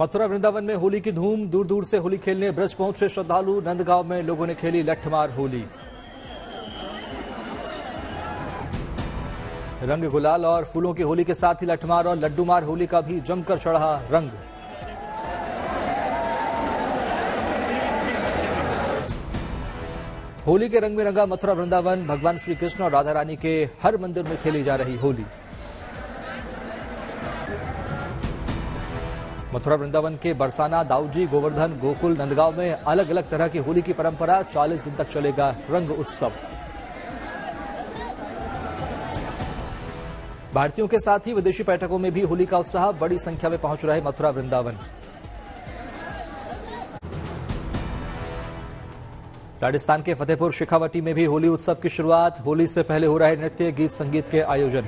मथुरा वृंदावन में होली की धूम। दूर दूर से होली खेलने ब्रज पहुंचे श्रद्धालु। नंदगांव में लोगों ने खेली लठमार होली। रंग गुलाल और फूलों की होली के साथ ही लठमार और लड्डूमार होली का भी जमकर चढ़ा रंग। होली के रंग में रंगा मथुरा वृंदावन। भगवान श्री कृष्ण और राधा रानी के हर मंदिर में खेली जा रही होली। मथुरा वृंदावन के बरसाना, दाऊजी, गोवर्धन, गोकुल, नंदगांव में अलग अलग तरह की होली की परंपरा। 40 दिन तक चलेगा रंग उत्सव। भारतीयों के साथ ही विदेशी पर्यटकों में भी होली का उत्साह। बड़ी संख्या में पहुंच रहे मथुरा वृंदावन। राजस्थान के फतेहपुर शेखावटी में भी होली उत्सव की शुरुआत। होली से पहले हो रहे नृत्य, गीत, संगीत के आयोजन।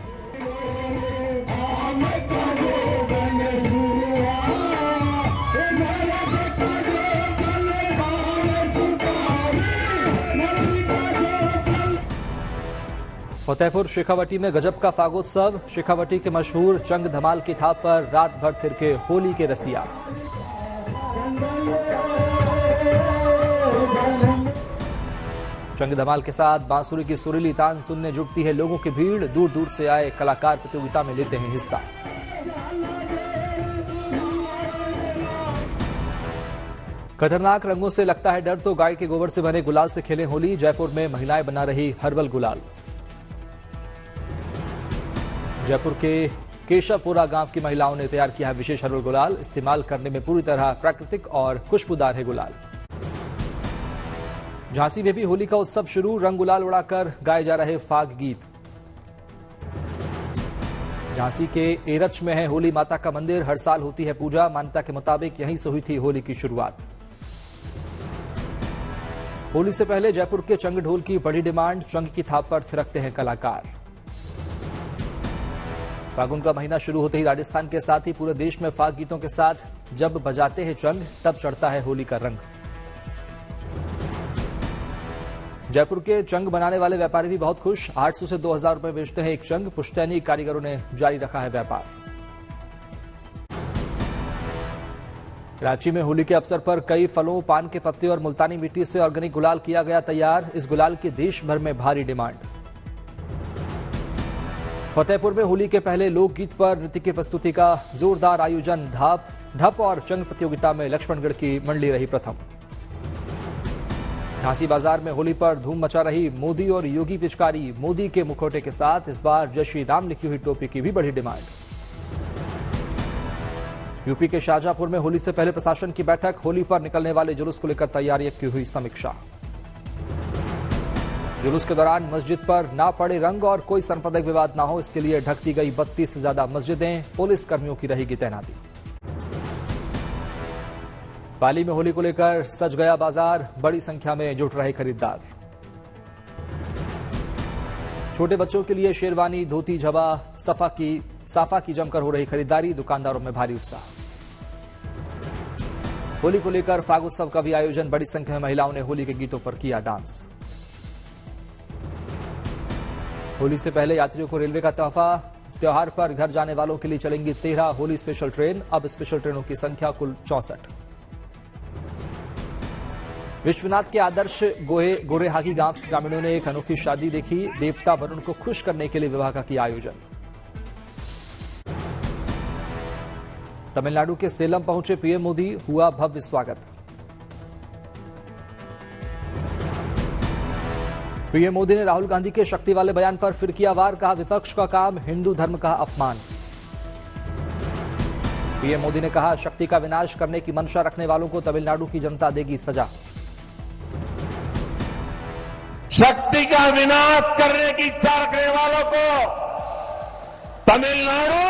फतेहपुर शेखावटी में गजब का फागोत्सव। शेखावटी के मशहूर चंग धमाल की थाप पर रात भर थिरके होली के रसिया। चंग धमाल के साथ बांसुरी की सुरीली तान सुनने जुटती है लोगों की भीड़। दूर दूर से आए कलाकार प्रतियोगिता में लेते हैं हिस्सा। खतरनाक रंगों से लगता है डर, तो गाय के गोबर से बने गुलाल से खेलें होली। जयपुर में महिलाएं बना रही हर्बल गुलाल। जयपुर के केशवपुरा गांव की महिलाओं ने तैयार किया है विशेष हर्बल गुलाल। इस्तेमाल करने में पूरी तरह प्राकृतिक और खुशबूदार है गुलाल। झांसी में भी होली का उत्सव शुरू। रंग गुलाल उड़ाकर गाए जा रहे फाग गीत। झांसी के एरच में है होली माता का मंदिर। हर साल होती है पूजा। मान्यता के मुताबिक यहीं से हुई थी होली की शुरुआत। होली से पहले जयपुर के चंग ढोल की बड़ी डिमांड। चंग की थाप पर थिरकते हैं कलाकार। फागुन का महीना शुरू होते ही राजस्थान के साथ ही पूरे देश में फाग गीतों के साथ जब बजाते हैं चंग, तब चढ़ता है होली का रंग। जयपुर के चंग बनाने वाले व्यापारी भी बहुत खुश। 800 से 2000 रुपए बेचते हैं एक चंग। पुश्तैनी कारीगरों ने जारी रखा है व्यापार। रांची में होली के अवसर पर कई फलों, पान के पत्ते और मुल्तानी मिट्टी से ऑर्गेनिक गुलाल किया गया तैयार। इस गुलाल की देश भर में भारी डिमांड। फतेहपुर में होली के पहले लोकगीत पर नृत्य की प्रस्तुति का जोरदार आयोजन। ढप और चंग प्रतियोगिता में लक्ष्मणगढ़ की मंडली रही प्रथम। झांसी बाजार में होली पर धूम मचा रही मोदी और योगी पिचकारी। मोदी के मुखौटे के साथ इस बार जय श्री राम लिखी हुई टोपी की भी बढ़ी डिमांड। यूपी के शाहजहांपुर में होली से पहले प्रशासन की बैठक। होली पर निकलने वाले जुलूस को लेकर तैयारियों की हुई समीक्षा। जुलूस के दौरान मस्जिद पर ना पड़े रंग और कोई संप्रदायिक विवाद ना हो, इसके लिए ढक दी गई 32 से ज्यादा मस्जिदें। पुलिस कर्मियों की रहेगी तैनाती। पाली में होली को लेकर सज गया बाजार। बड़ी संख्या में जुट रहे खरीदार। छोटे बच्चों के लिए शेरवानी, धोती, झबा, साफा की जमकर हो रही खरीदारी। दुकानदारों में भारी उत्साह। होली को लेकर फाग उत्सव का भी आयोजन। बड़ी संख्या में महिलाओं ने होली के गीतों पर किया डांस। होली से पहले यात्रियों को रेलवे का तोहफा। त्योहार पर घर जाने वालों के लिए चलेंगी 13 होली स्पेशल ट्रेन। अब स्पेशल ट्रेनों की संख्या कुल 64। विश्वनाथ के आदर्श गोरेहागी गांव के ग्रामीणों ने एक अनोखी शादी देखी। देवता वरुण को खुश करने के लिए विवाह का किया आयोजन। तमिलनाडु के सेलम पहुंचे पीएम मोदी। हुआ भव्य स्वागत। पीएम मोदी ने राहुल गांधी के शक्ति वाले बयान पर फिर किया वार। कहा विपक्ष का काम हिंदू धर्म का अपमान। पीएम मोदी ने कहा शक्ति का विनाश करने की मंशा रखने वालों को तमिलनाडु की जनता देगी सजा। शक्ति का विनाश करने की इच्छा रखने वालों को तमिलनाडु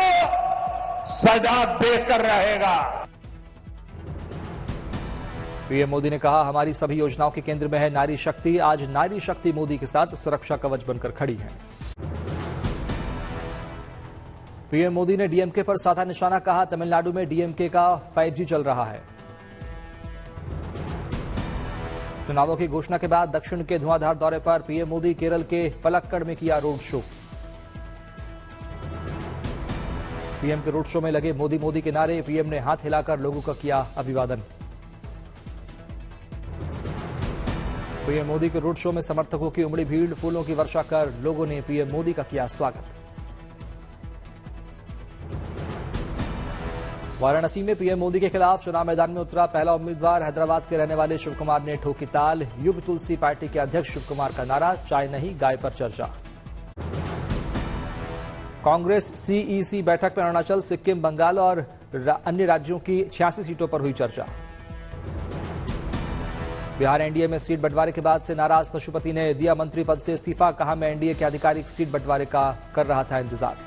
सजा देकर रहेगा। पीएम मोदी ने कहा हमारी सभी योजनाओं के केंद्र में है नारी शक्ति। आज नारी शक्ति मोदी के साथ सुरक्षा कवच बनकर खड़ी है। पीएम मोदी ने डीएमके पर साधा निशाना। कहा तमिलनाडु में डीएमके का 5G चल रहा है। चुनावों की घोषणा के बाद दक्षिण के धुआंधार दौरे पर पीएम मोदी केरल के पलक्कड़ में किया रोड शो। पीएम के रोड शो में लगे मोदी मोदी के नारे, पीएम ने हाथ हिलाकर लोगों का किया अभिवादन। पीएम मोदी के रोड शो में समर्थकों की उमड़ी भीड़, फूलों की वर्षा कर लोगों ने पीएम मोदी का किया स्वागत। वाराणसी में पीएम मोदी के खिलाफ चुनाव मैदान में उतरा पहला उम्मीदवार हैदराबाद के रहने वाले शिव कुमार ने ठोकी ताल। युग तुलसी पार्टी के अध्यक्ष शिव कुमार का नारा, चाय नहीं गाय पर चर्चा। कांग्रेस सीईसी बैठक में अरुणाचल, सिक्किम, बंगाल और अन्य राज्यों की 86 सीटों पर हुई चर्चा। बिहार एनडीए में सीट बंटवारे के बाद से नाराज पशुपति ने दिया मंत्री पद से इस्तीफा, कहा मैं एनडीए के आधिकारिक सीट बंटवारे का कर रहा था इंतजार।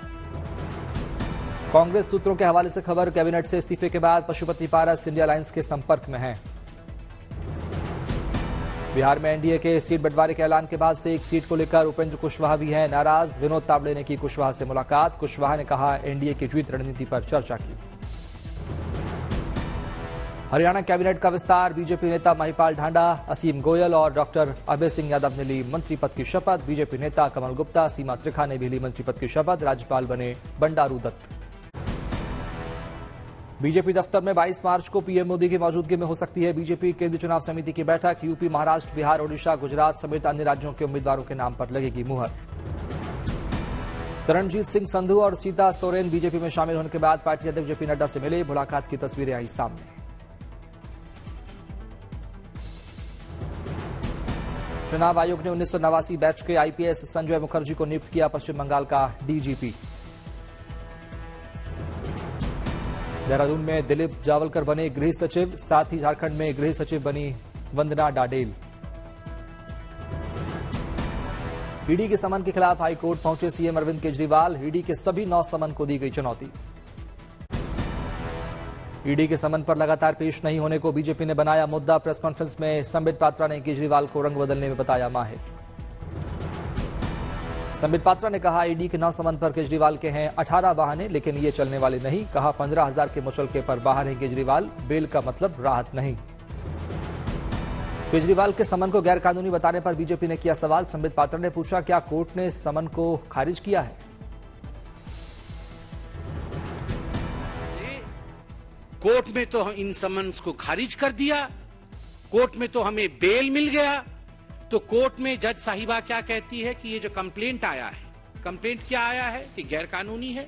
कांग्रेस सूत्रों के हवाले से खबर, कैबिनेट से इस्तीफे के बाद पशुपति पारस इंडिया अलायंस के संपर्क में हैं। बिहार में एनडीए के सीट बंटवारे के ऐलान के बाद से एक सीट को लेकर उपेंद्र कुशवाहा भी हैं नाराज। विनोद तावड़े ने की कुशवाहा से मुलाकात, कुशवाहा ने कहा एनडीए की जीत रणनीति पर चर्चा की। हरियाणा कैबिनेट का विस्तार, बीजेपी नेता महिपाल ढांडा, असीम गोयल और डॉक्टर अभय सिंह यादव ने ली मंत्री पद की शपथ। बीजेपी नेता कमल गुप्ता, सीमा त्रिखा ने भी ली मंत्री पद की शपथ। राज्यपाल बने बंडारू दत्त। बीजेपी दफ्तर में 22 मार्च को पीएम मोदी की मौजूदगी में हो सकती है बीजेपी केंद्रीय चुनाव समिति की बैठक। यूपी, महाराष्ट्र, बिहार, ओडिशा, गुजरात समेत अन्य राज्यों के उम्मीदवारों के नाम पर लगेगी मुहर। तरणजीत सिंह संधू और सीता सोरेन बीजेपी में शामिल होने के बाद पार्टी अध्यक्ष जेपी नड्डा से मिले, मुलाकात की तस्वीरें आई सामने। चुनाव आयोग ने 1989 बैच के आईपीएस संजय मुखर्जी को नियुक्त किया पश्चिम बंगाल का डीजीपी। देहरादून में दिलीप जावलकर बने गृह सचिव, साथ ही झारखंड में गृह सचिव बनी वंदना डाडेल। ईडी के समन के खिलाफ हाईकोर्ट पहुंचे सीएम अरविंद केजरीवाल, ईडी के सभी 9 समन को दी गई चुनौती। ईडी के समन पर लगातार पेश नहीं होने को बीजेपी ने बनाया मुद्दा, प्रेस कॉन्फ्रेंस में संबित पात्रा ने केजरीवाल को रंग बदलने में बताया माहिर। संबित पात्रा ने कहा ईडी के 9 समन पर केजरीवाल के हैं 18 बहाने, लेकिन ये चलने वाले नहीं। कहा 15,000 के मुचलके पर बाहर हैं केजरीवाल, बेल का मतलब राहत नहीं। केजरीवाल के समन को गैरकानूनी बताने पर बीजेपी ने किया सवाल। संबित पात्रा ने पूछा क्या कोर्ट ने समन को खारिज किया है? कोर्ट में तो इन समन्स को खारिज कर दिया, कोर्ट में तो हमें बेल मिल गया। तो कोर्ट में जज साहिबा क्या कहती है कि ये जो कंप्लेंट आया है, कंप्लेंट क्या आया है कि गैर कानूनी है।